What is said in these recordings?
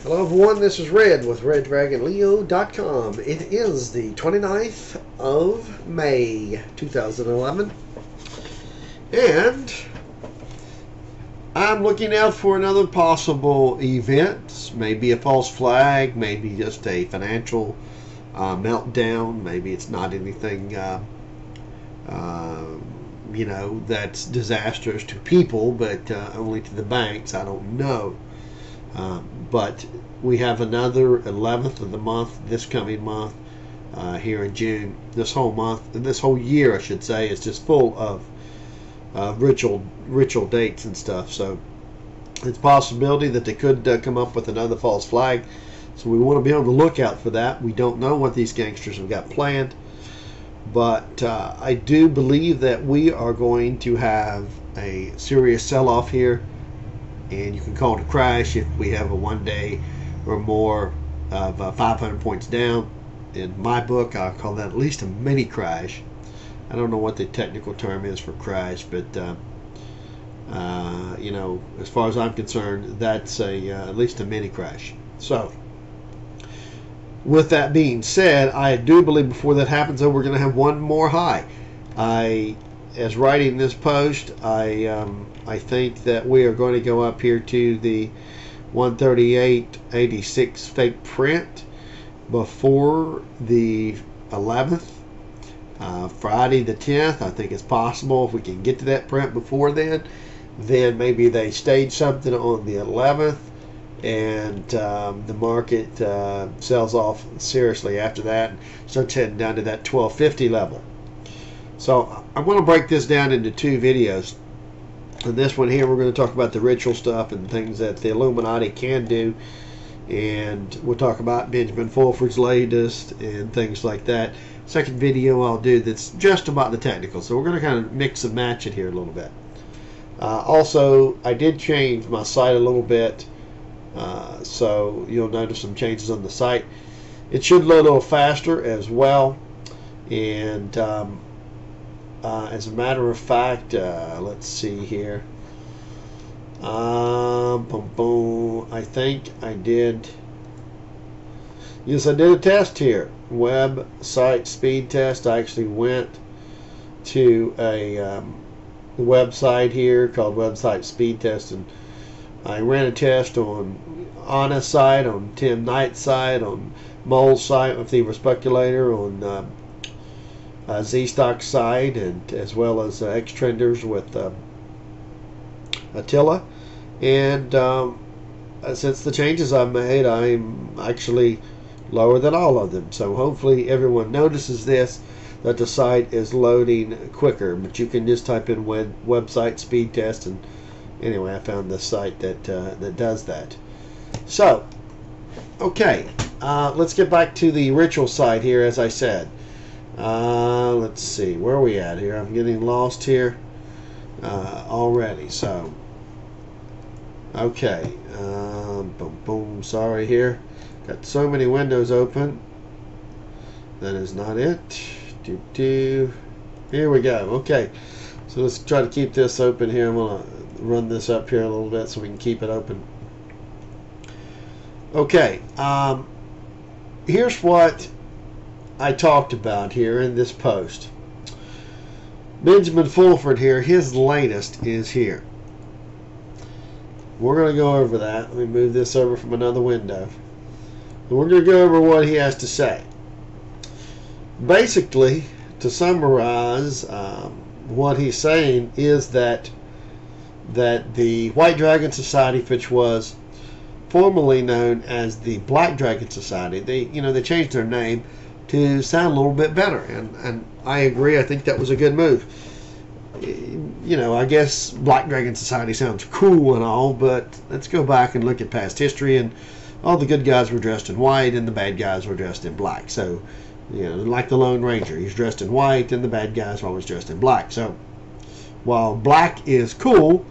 Hello everyone, this is Red with RedDragonLeo.com. It is the 29th of May 2011 and I'm looking out for another possible event. Maybe a false flag, maybe just a financial meltdown, maybe it's not anything that's disastrous to people, but only to the banks. I don't know. But we have another 11th of the month, this coming month, here in June. This whole month, this whole year, I should say, is just full of ritual dates and stuff. So it's a possibility that they could come up with another false flag. So we want to be on the lookout for that. We don't know what these gangsters have got planned, but I do believe that we are going to have a serious sell-off here. And you can call it a crash if we have a 1 day or more of 500 points down. In my book, I call that at least a mini crash. I don't know what the technical term is for crash, but as far as I'm concerned, that's at least a mini crash. So, with that being said, I do believe before that happens, though, we're going to have one more high. As writing this post, I think that we are going to go up here to the 138.86 fake print before the 11th. Friday the 10th, I think it's possible if we can get to that print before then maybe they stage something on the 11th and the market sells off seriously after that and starts heading down to that 1250 level. So I'm going to break this down into two videos. In this one here, we're going to talk about the ritual stuff and things that the Illuminati can do, and we'll talk about Benjamin Fulford's latest and things like that. Second video I'll do that's just about the technical, so we're going to kind of mix and match it here a little bit. Also, I did change my site a little bit, so you'll notice some changes on the site. It should load a little faster as well, and as a matter of fact, let's see here. I think I did. Yes, I did a test here. Website speed test. I actually went to a website here called Website Speed Test, and I ran a test on Anna's site, on Tim Knight's site, on Mole's site with the Respeculator, on Z-Stock site, and as well as X-Trenders with Attila. And since the changes I've made, I'm actually lower than all of them. So hopefully everyone notices this, that the site is loading quicker. But you can just type in website speed test, and anyway, I found this site that does that. So, okay, let's get back to the ritual site here, as I said. Let's see, where are we at here? I'm getting lost here already. So, okay, boom, boom, sorry here. Got so many windows open. That is not it. Here we go. Okay, so let's try to keep this open here. I'm going to run this up here a little bit so we can keep it open. Okay, here's what I talked about here in this post. Benjamin Fulford here, his latest is here. We're going to go over that. Let me move this over from another window. And we're going to go over what he has to say. Basically, to summarize, what he's saying is that the White Dragon Society, which was formerly known as the Black Dragon Society, they changed their name to sound a little bit better, and I agree. I think that was a good move. I guess Black Dragon Society sounds cool and all, but let's go back and look at past history, and all the good guys were dressed in white and the bad guys were dressed in black. So, like the Lone Ranger, he's dressed in white and the bad guys are always dressed in black. So, while black is cool,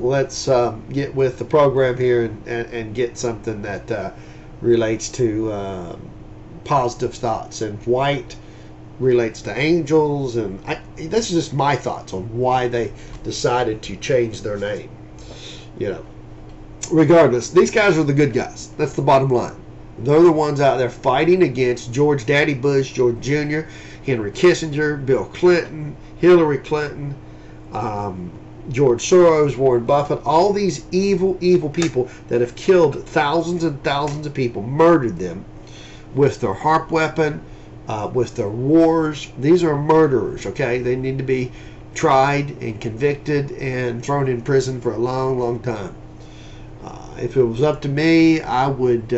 let's get with the program here and get something that relates to positive thoughts. And white relates to angels, and this is just my thoughts on why they decided to change their name. regardless, these guys are the good guys. That's the bottom line. They're the ones out there fighting against George Daddy Bush, George Jr., Henry Kissinger, Bill Clinton, Hillary Clinton, George Soros, Warren Buffett, all these evil, evil people that have killed thousands and thousands of people, murdered them with their HARP weapon, with their wars. These are murderers, okay? They need to be tried and convicted and thrown in prison for a long, long time. If it was up to me, I would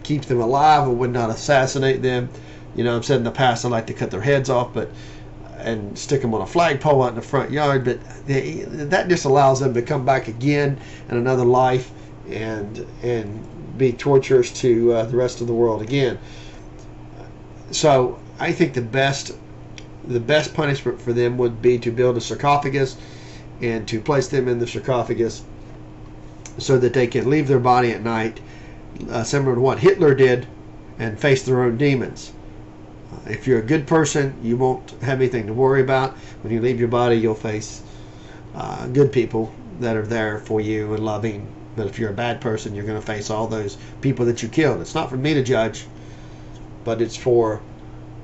keep them alive. I would not assassinate them. You know, I've said in the past I like to cut their heads off, and stick them on a flagpole out in the front yard. But that just allows them to come back again in another life and be torturous to the rest of the world again. So I think the best punishment for them would be to build a sarcophagus and to place them in the sarcophagus so that they can leave their body at night, similar to what Hitler did, and face their own demons. If you're a good person, you won't have anything to worry about. When you leave your body, you'll face good people that are there for you and loving. But if you're a bad person, you're going to face all those people that you killed. It's not for me to judge, but it's for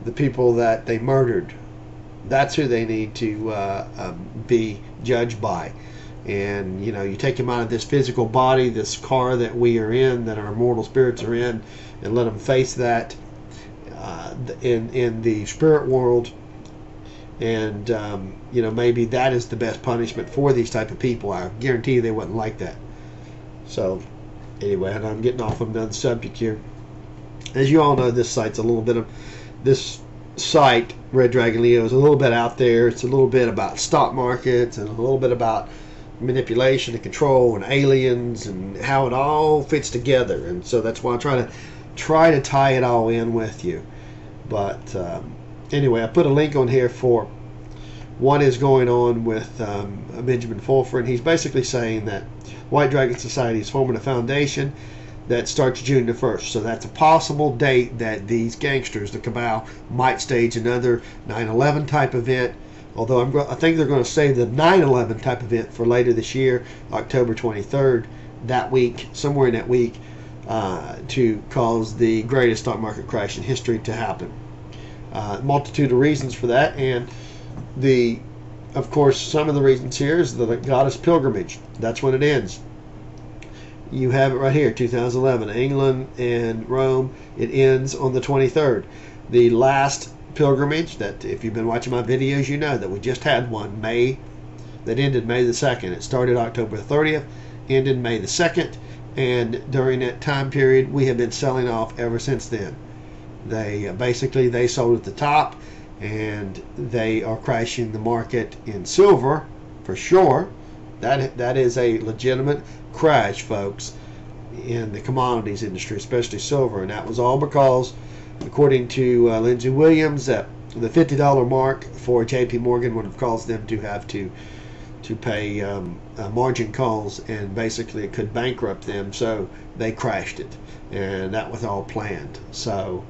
the people that they murdered. That's who they need to be judged by. And, you know, you take them out of this physical body, this car that we are in, that our mortal spirits are in, and let them face that in the spirit world. And, you know, maybe that is the best punishment for these type of people. I guarantee you they wouldn't like that. So, anyway, and I'm getting off of another subject here. As you all know, this site's a little bit of... This site, Red Dragon Leo, is a little bit out there. It's a little bit about stock markets and a little bit about manipulation and control and aliens and how it all fits together. And so that's why I try to tie it all in with you. But anyway, I put a link on here for what is going on with Benjamin Fulford. He's basically saying that White Dragon Society is forming a foundation that starts June the 1st. So that's a possible date that these gangsters, the cabal, might stage another 9/11 type event. Although I think they're going to save the 9/11 type event for later this year, October 23rd, that week, somewhere in that week, to cause the greatest stock market crash in history to happen. Multitude of reasons for that, and of course, some of the reasons here is the goddess pilgrimage. That's when it ends. You have it right here, 2011, England and Rome. It ends on the 23rd. The last pilgrimage, that if you've been watching my videos, you know that we just had one that ended May the 2nd. It started October 30th, ended May the 2nd, and during that time period, we have been selling off ever since then. They basically, they sold at the top, and they are crashing the market in silver for sure. That is a legitimate crash, folks, in the commodities industry, especially silver. And that was all because, according to Lindsey Williams, that the $50 mark for JP Morgan would have caused them to have to pay margin calls, and basically it could bankrupt them, so they crashed it, and that was all planned. So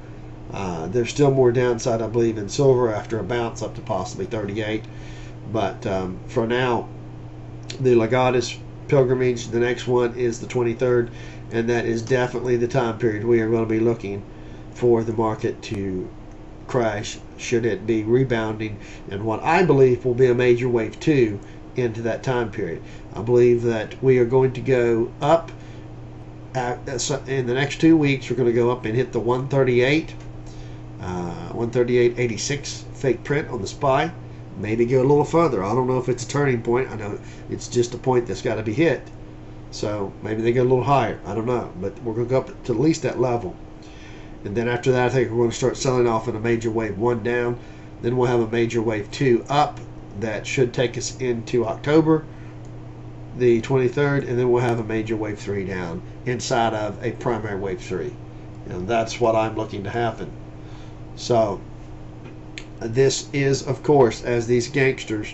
there's still more downside, I believe, in silver after a bounce up to possibly 38. But for now, the Goddess pilgrimage, the next one is the 23rd, and that is definitely the time period we are going to be looking for the market to crash, should it be rebounding, and what I believe will be a major wave 2 into that time period. I believe that we are going to go up in the next 2 weeks. We're going to go up and hit the 138.86 fake print on the SPY. Maybe go a little further. I don't know if it's a turning point. I know it's just a point that's got to be hit. So maybe they go a little higher. I don't know. But we're going to go up to at least that level. And then after that, I think we're going to start selling off in a major wave 1 down. Then we'll have a major wave 2 up that should take us into October the 23rd. And then we'll have a major wave 3 down inside of a primary wave 3. And that's what I'm looking to happen. So this is, of course, as these gangsters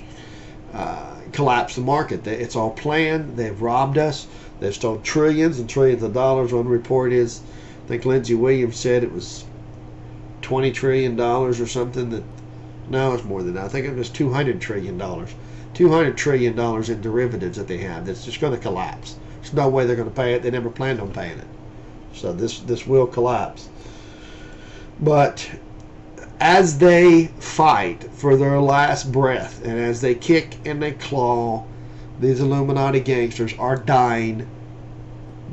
collapse the market. It's all planned. They've robbed us. They've stolen trillions and trillions of dollars. One report is, I think Lindsey Williams said it was $20 trillion or something. No, it's more than that. I think it was $200 trillion $200 trillion in derivatives that they have that's just going to collapse. There's no way they're going to pay it. They never planned on paying it. So this will collapse. But as they fight for their last breath, and as they kick and they claw, these Illuminati gangsters are dying.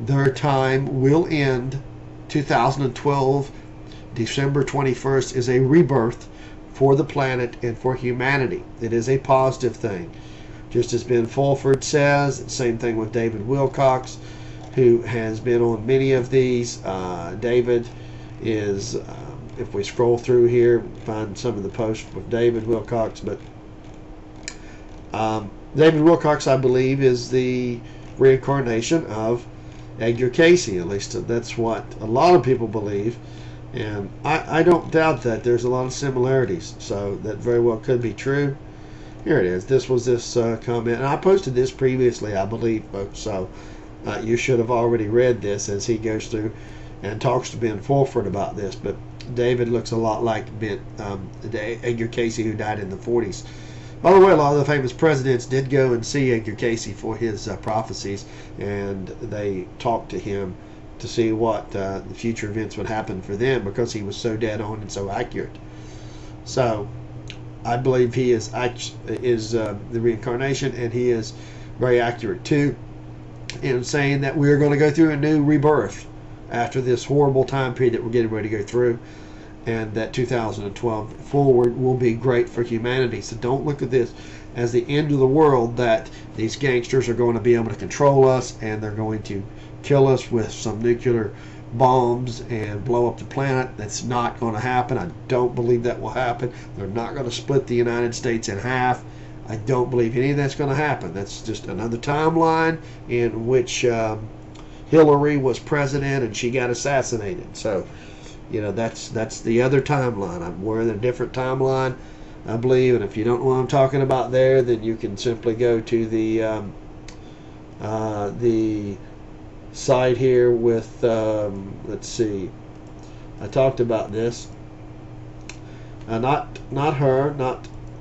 Their time will end. 2012, December 21st, is a rebirth for the planet and for humanity. It is a positive thing. Just as Ben Fulford says, same thing with David Wilcox, who has been on many of these. David is, if we scroll through here, find some of the posts with David Wilcox, but David Wilcox, I believe, is the reincarnation of Edgar Casey. At least that's what a lot of people believe. And I don't doubt that. There's a lot of similarities. So that very well could be true. Here it is. This was this comment. And I posted this previously, I believe, folks. So you should have already read this as he goes through and talks to Ben Fulford about this. But David looks a lot like Edgar Casey, who died in the 40s. By the way, a lot of the famous presidents did go and see Edgar Casey for his prophecies, and they talked to him to see what the future events would happen for them, because he was so dead on and so accurate. So I believe he is the reincarnation, and he is very accurate too in saying that we are going to go through a new rebirth after this horrible time period that we're getting ready to go through, and that 2012 forward will be great for humanity. So don't look at this as the end of the world, that these gangsters are going to be able to control us and they're going to kill us with some nuclear bombs and blow up the planet. That's not going to happen. I don't believe that will happen. They're not going to split the United States in half. I don't believe any of that's going to happen. That's just another timeline in which Hillary was president and she got assassinated. So, you know, that's the other timeline. We're in a different timeline, I believe. And if you don't know what I'm talking about there, then you can simply go to the site here with let's see. I talked about this. Not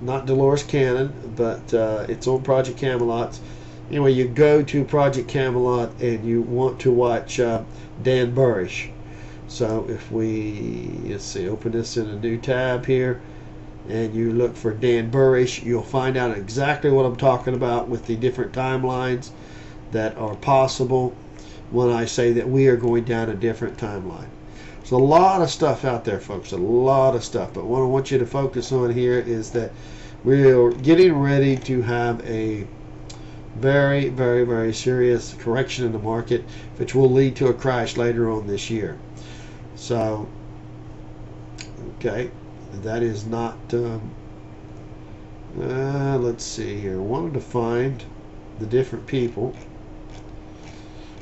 Dolores Cannon, but it's on Project Camelot. Anyway, you go to Project Camelot and you want to watch Dan Burrish. So if let's see, open this in a new tab here, and you look for Dan Burrish, you'll find out exactly what I'm talking about with the different timelines that are possible when I say that we are going down a different timeline. There's a lot of stuff out there, folks, a lot of stuff. But what I want you to focus on here is that we're getting ready to have a very, very, very serious correction in the market, which will lead to a crash later on this year. So, okay, that is not, let's see here. I wanted to find the different people.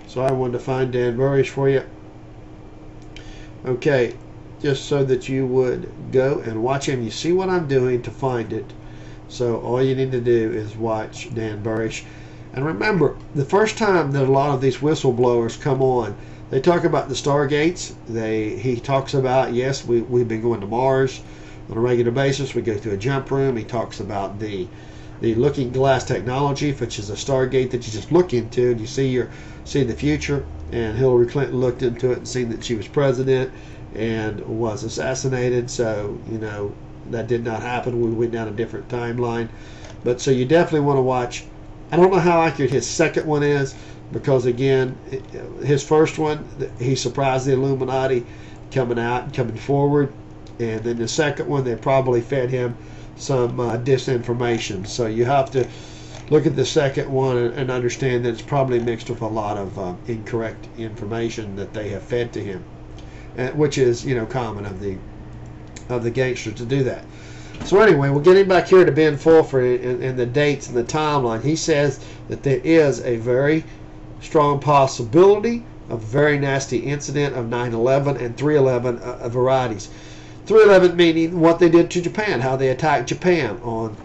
So I wanted to find Dan Burrish for you. Okay, just so that you would go and watch him. You see what I'm doing to find it. So all you need to do is watch Dan Burrish. And remember, the first time that a lot of these whistleblowers come on, they talk about the Stargates. He talks about, yes, we've been going to Mars on a regular basis. We go through a jump room. He talks about the looking glass technology, which is a Stargate that you just look into and you see the future. And Hillary Clinton looked into it and seen that she was president and was assassinated. So, you know, that did not happen. We went down a different timeline. But so you definitely want to watch. I don't know how accurate his second one is, because again, his first one, he surprised the Illuminati coming forward, and then the second one, they probably fed him some disinformation. So you have to look at the second one and understand that it's probably mixed with a lot of incorrect information that they have fed to him, which is, you know, common of the gangsters to do that. So anyway, we're getting back here to Ben Fulford and the dates and the timeline. He says that there is a very strong possibility of a very nasty incident of 9/11 and 3/11 varieties. 3/11 meaning what they did to Japan, how they attacked Japan on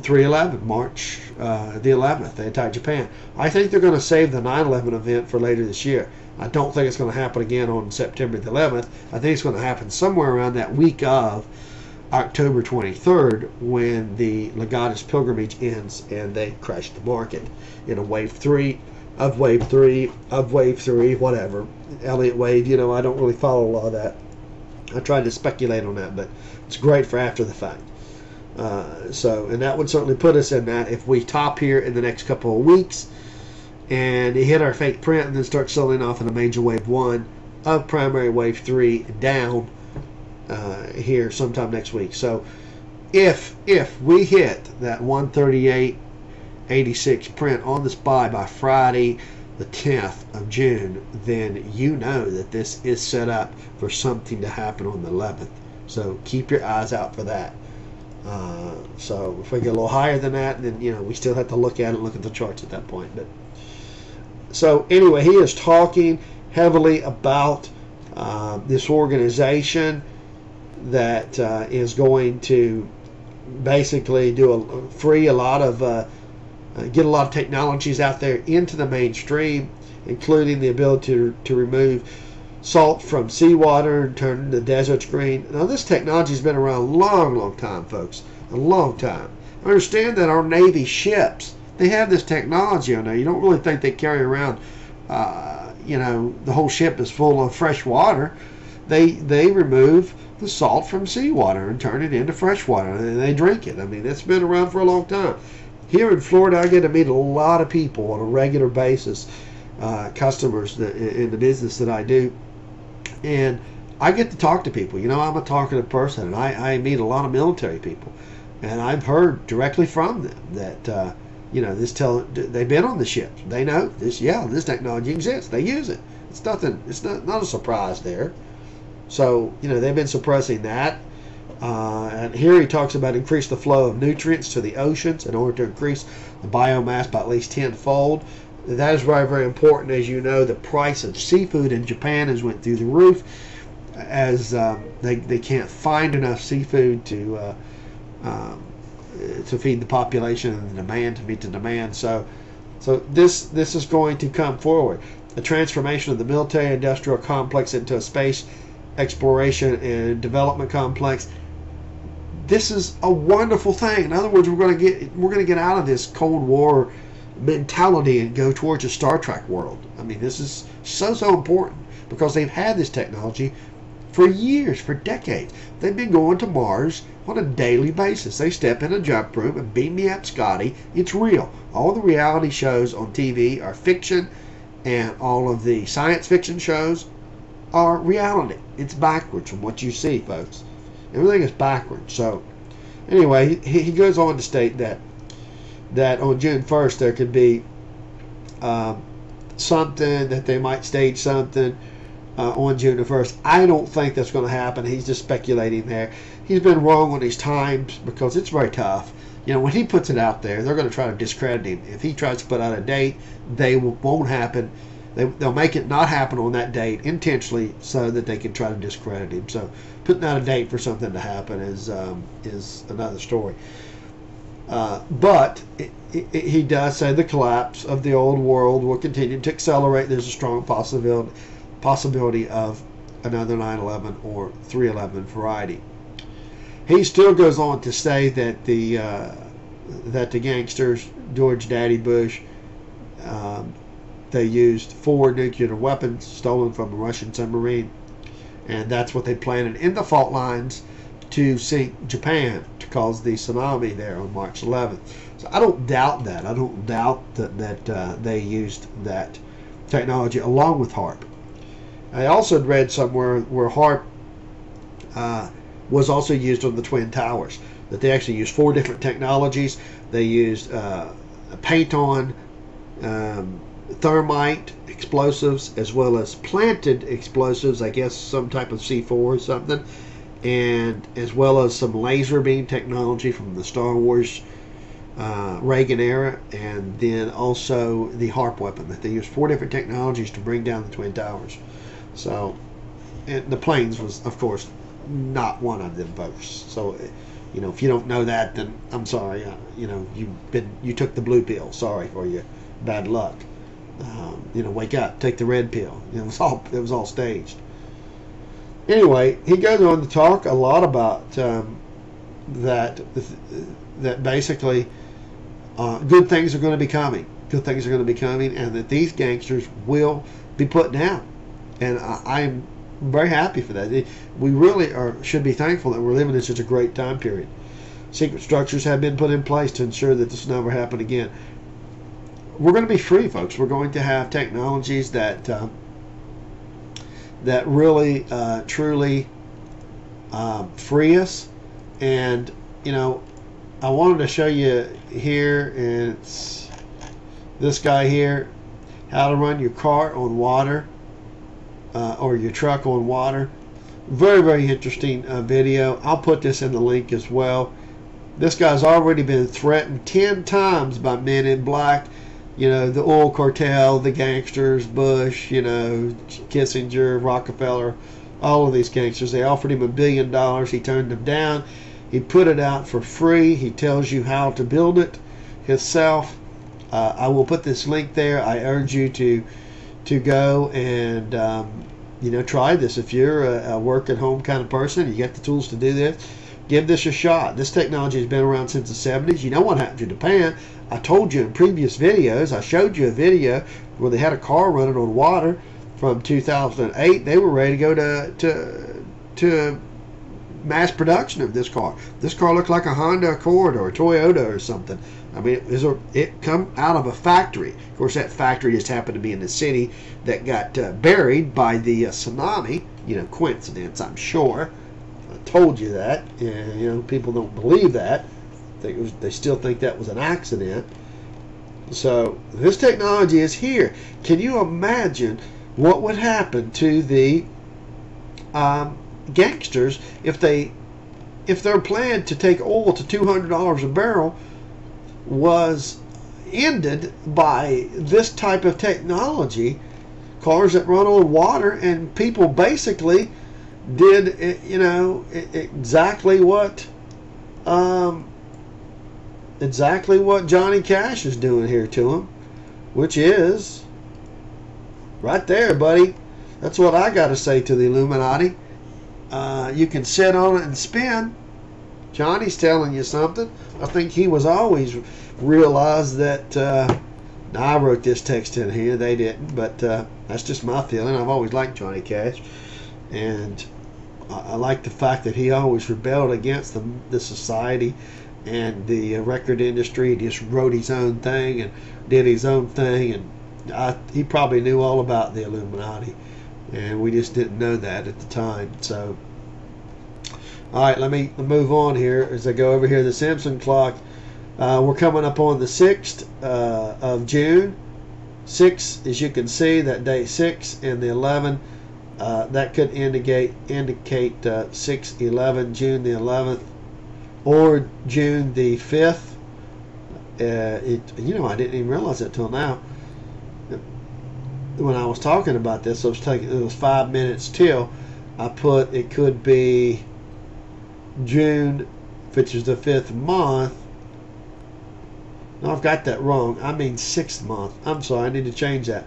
3/11, March the 11th. They attacked Japan. I think they're going to save the 9/11 event for later this year. I don't think it's going to happen again on September the 11th. I think it's going to happen somewhere around that week of October 23rd, when the Legatus pilgrimage ends and they crash the market in a wave 3 of wave 3 of wave 3, whatever. Elliott wave, I don't really follow a lot of that. I tried to speculate on that, but it's great for after the fact. And that would certainly put us in that if we top here in the next couple of weeks and hit our fake print and then start selling off in a major wave 1 of primary wave 3 down here sometime next week. So if we hit that 138.86 print on the SPY by Friday the 10th of June, then you know that this is set up for something to happen on the 11th. So keep your eyes out for that. So if we get a little higher than that, then we still have to look at it, look at the charts at that point. But so anyway, he is talking heavily about this organization that is going to basically do free a lot of get a lot of technologies out there into the mainstream, including the ability to remove salt from seawater and turn the deserts green. Now, this technology has been around a long time, folks, a long time. I understand that our Navy ships, they have this technology on there. You don't really think they carry around, the whole ship is full of fresh water. They remove the salt from seawater and turn it into fresh water, and they drink it. I mean, it's been around for a long time. Here in Florida, I get to meet a lot of people on a regular basis, customers in the business that I do, and I get to talk to people. I'm a talkative person, and I meet a lot of military people, and I've heard directly from them that they've been on the ships. They know this. Yeah, this technology exists. They use it. It's nothing. It's not a surprise there. So they've been suppressing that. And here he talks about increase the flow of nutrients to the oceans in order to increase the biomass by at least tenfold. That is very, very important. As you know, the price of seafood in Japan has went through the roof as they can't find enough seafood to feed the population and the demand, to meet the demand. So this is going to come forward. The transformation of the military-industrial complex into a space exploration and development complex. This is a wonderful thing. In other words, we're going to get out of this Cold War mentality and go towards a Star Trek world. I mean, this is so important because they've had this technology for years, for decades. They've been going to Mars on a daily basis. They step in a jump room and beam me up, Scotty. It's real. All the reality shows on TV are fiction, and all of the science fiction shows are reality. It's backwards from what you see, folks. Everything is backwards. So anyway, he goes on to state that on June 1st there could be something, that they might stage something on June the 1st. I don't think that's going to happen. He's just speculating there. He's been wrong on these times because it's very tough. When he puts it out there, they're going to try to discredit him. If he tries to put out a date, won't happen. They'll make it not happen on that date intentionally so that they can try to discredit him. So putting out a date for something to happen is another story. But he does say the collapse of the old world will continue to accelerate. There's a strong possibility of another 9/11 or 3/11 variety. He still goes on to say that the gangsters, George Daddy Bush, they used 4 nuclear weapons stolen from a Russian submarine, and that's what they planned in the fault lines to sink Japan, to cause the tsunami there on March 11th. So I don't doubt that. I don't doubt that they used that technology along with HARP. I also read somewhere where HARP was also used on the Twin Towers, that they actually used 4 different technologies. They used paint-on, thermite explosives, as well as planted explosives, I guess some type of C4 or something, and as well as some laser beam technology from the Star Wars Reagan era, and then also the HARP weapon. That they used 4 different technologies to bring down the Twin Towers. So, and the planes was, of course, not one of them, folks. So, if you don't know that, then I'm sorry. You took the blue pill. Sorry for you. Bad luck. Wake up, take the red pill. It was all staged. Anyway, he goes on to talk a lot about that basically good things are going to be coming. Good things are going to be coming, and that these gangsters will be put down. And I'm very happy for that. We really should be thankful that we're living in such a great time period. Secret structures have been put in place to ensure that this will never happen again. We're going to be free, folks. We're going to have technologies that that really, truly free us. And, you know, I wanted to show you here, and it's this guy here, how to run your car on water, or your truck on water. Very, very interesting video. I'll put this in the link as well. This guy's already been threatened 10 times by men in black. You know, the oil cartel, the gangsters, Bush, you know, Kissinger, Rockefeller, all of these gangsters. They offered him $1 billion. He turned them down. He put it out for free. He tells you how to build it himself. I will put this link there. I urge you to go and you know, try this. If you're a work-at-home kind of person, you got the tools to do this, give this a shot. This technology has been around since the 70s. You know what happened to Japan. I told you in previous videos, I showed you a video where they had a car running on water from 2008. They were ready to go to mass production of this car. This car looked like a Honda Accord or a Toyota or something. I mean, it come out of a factory. Of course, that factory just happened to be in the city that got buried by the tsunami. You know, coincidence, I'm sure. I told you that. And, you know, people don't believe that. They still think that was an accident. So this technology is here. Can you imagine what would happen to the gangsters if their plan to take oil to $200 a barrel was ended by this type of technology? Cars that run on water, and people basically did, you know, exactly what Johnny Cash is doing here to him, which is right there, buddy. That's what I got to say to the Illuminati. You can sit on it and spin. Johnny's telling you something. I think he was always realized that. Now, I wrote this text in here. They didn't, but that's just my feeling. I've always liked Johnny Cash, and I like the fact that he always rebelled against the society and the record industry. He just wrote his own thing and did his own thing, and he probably knew all about the Illuminati, and we just didn't know that at the time. So, all right, let me move on here as I go over here. The Simpson clock. We're coming up on the 6th of June. 6, as you can see, that day 6 and the 11. That could indicate 6/11, June the 11th, or June the 5th. You know, I didn't even realize it till now. When I was talking about this, it was 5 minutes till. I put it could be June, which is the 5th month. No, I've got that wrong. I mean 6th month. I'm sorry, I need to change that.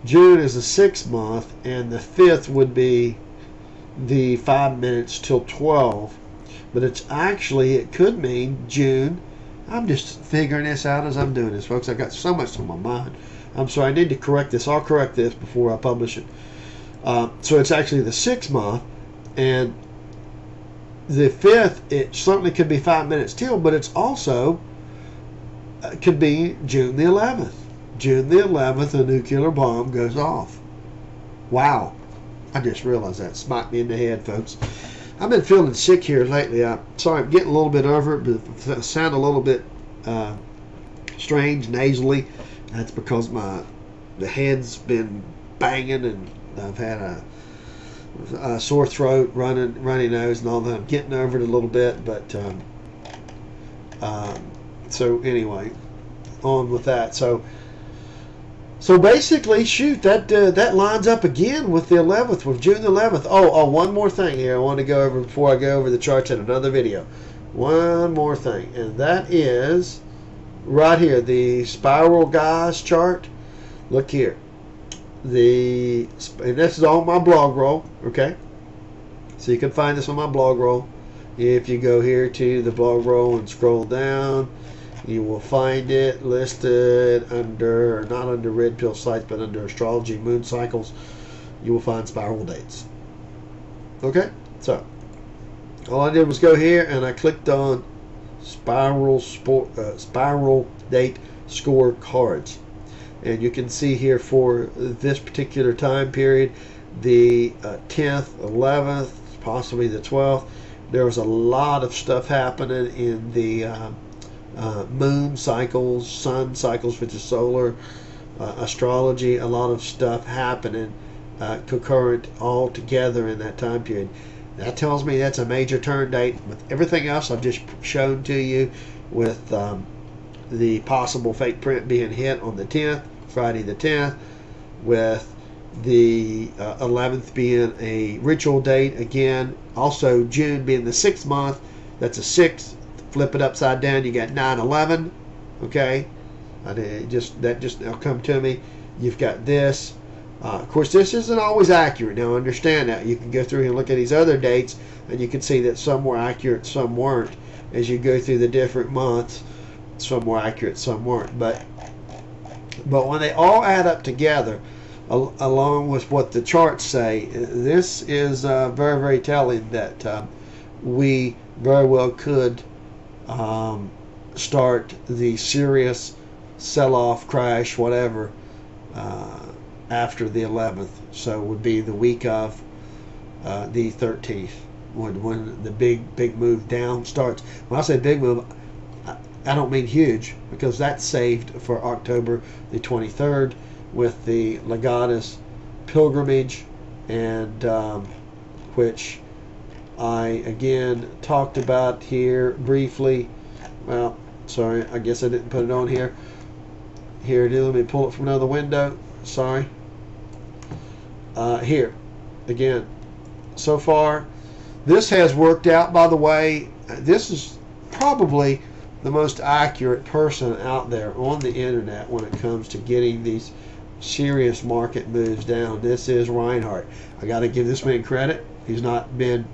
June is the 6th month, and the 5th would be the 5 minutes till 12. But it's actually, it could mean June. I'm just figuring this out as I'm doing this, folks. I've got so much on my mind. I'm sorry, I need to correct this. I'll correct this before I publish it. So it's actually the 6th month, and the 5th, it certainly could be 5 minutes till, but it's also could be June the 11th. June the 11th, a nuclear bomb goes off. Wow. I just realized that. Smacked me in the head, folks. I've been feeling sick here lately. I'm sorry, I'm getting a little bit over it, but I sound a little bit strange, nasally. That's because the head's been banging, and I've had a sore throat, runny nose, and all that. I'm getting over it a little bit, but so anyway, on with that. So basically, shoot, that lines up again with the 11th, with June the 11th. Oh, one more thing here I want to go over before I go over the charts in another video. One more thing, and that is right here, the Spiral Guys chart. Look here. And this is on my blog roll, okay? So you can find this on my blog roll. If you go here to the blog roll and scroll down, you will find it listed under, not under red pill sites, but under astrology moon cycles. You will find spiral dates. Okay, so all I did was go here and I clicked on spiral date score cards, and you can see here for this particular time period, the 10th, 11th, possibly the 12th, there was a lot of stuff happening in the moon cycles, sun cycles, which is solar, astrology, a lot of stuff happening concurrent all together in that time period. That tells me that's a major turn date. With everything else I've just shown to you, with the possible fake print being hit on the 10th, Friday the 10th, with the 11th being a ritual date again, also June being the 6th month, that's a 6th, flip it upside down, you got 9/11. Okay, that just now come to me. You've got this. Of course, this isn't always accurate. Now, understand that. You can go through and look at these other dates, and you can see that some were accurate, some weren't. As you go through the different months, some were accurate, some weren't. But when they all add up together, along with what the charts say, this is very, very telling that we very well could start the serious sell-off, crash, whatever, after the 11th. So it would be the week of the 13th when the big move down starts. When I say big move, I don't mean huge, because that's saved for October the 23rd with the Legatus pilgrimage, and which I again talked about here briefly. Well, sorry, I guess I didn't put it on here. Here it is. Let me pull it from another window. Sorry. Here again. So far, this has worked out. By the way, this is probably the most accurate person out there on the internet when it comes to getting these serious market moves down. This is Reinhardt. I got to give this man credit. He's not been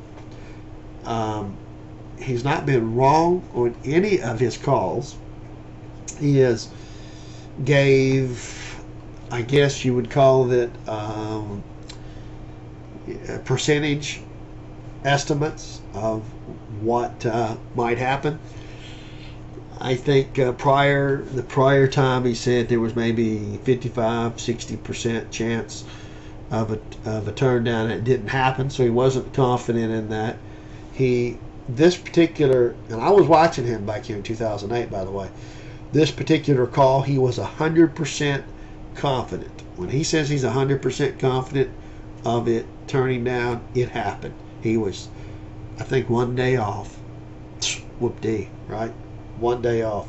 wrong on any of his calls. He gave, I guess you would call it, percentage estimates of what might happen. I think the prior time he said there was maybe 55-60% chance of a turn down. It didn't happen, so he wasn't confident in that. This particular, and I was watching him back here in 2008, by the way. This particular call, he was 100% confident. When he says he's 100% confident of it turning down, it happened. He was, I think, one day off. Whoop-dee, right? One day off.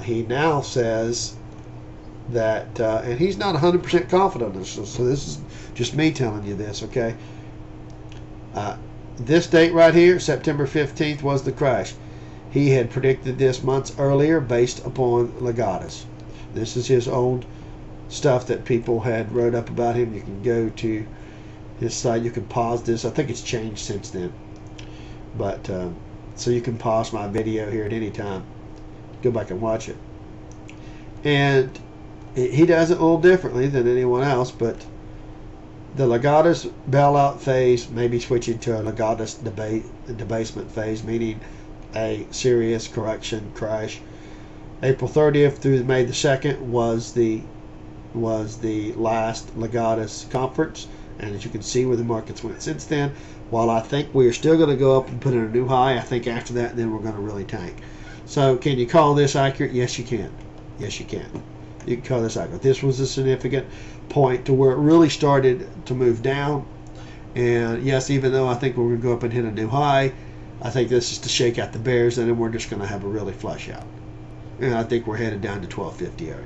He now says that, and he's not 100% confident of this, so this is just me telling you this, okay? This date right here, September 15th, was the crash. He had predicted this months earlier based upon Legatus. This is his old stuff that people had wrote up about him. You can go to his site. You can pause this. I think it's changed since then. But so you can pause my video here at any time. Go back and watch it. And he does it a little differently than anyone else, but the Legatus bailout phase may be switching to a Legatus debasement phase, meaning a serious correction crash. April 30th through May the 2nd was the last Legatus conference, and as you can see where the markets went since then, while I think we're still going to go up and put in a new high, I think after that then we're going to really tank. So can you call this accurate? Yes, you can. Yes, you can. You can call this accurate. This was a significant point to where it really started to move down. And yes, even though I think we're going to go up and hit a new high, I think this is to shake out the bears, and then we're just going to have a really flush out. And I think we're headed down to 1250 area.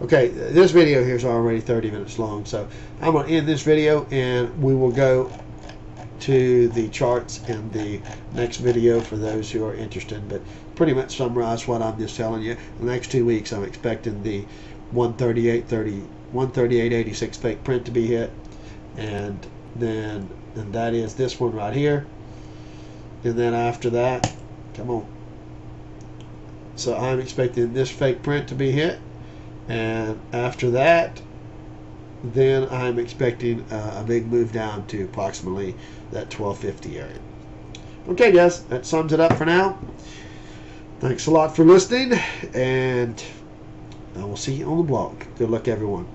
Okay, this video here is already 30 minutes long, so I'm going to end this video, and we will go to the charts in the next video for those who are interested. But pretty much summarize what I'm just telling you. The next 2 weeks, I'm expecting the 138.86 fake print to be hit, and that is this one right here. And then after that, come on. So I'm expecting this fake print to be hit. And after that, then I'm expecting a big move down to approximately that 1250 area. Okay, guys, that sums it up for now. Thanks a lot for listening, and I will see you on the blog. Good luck, everyone.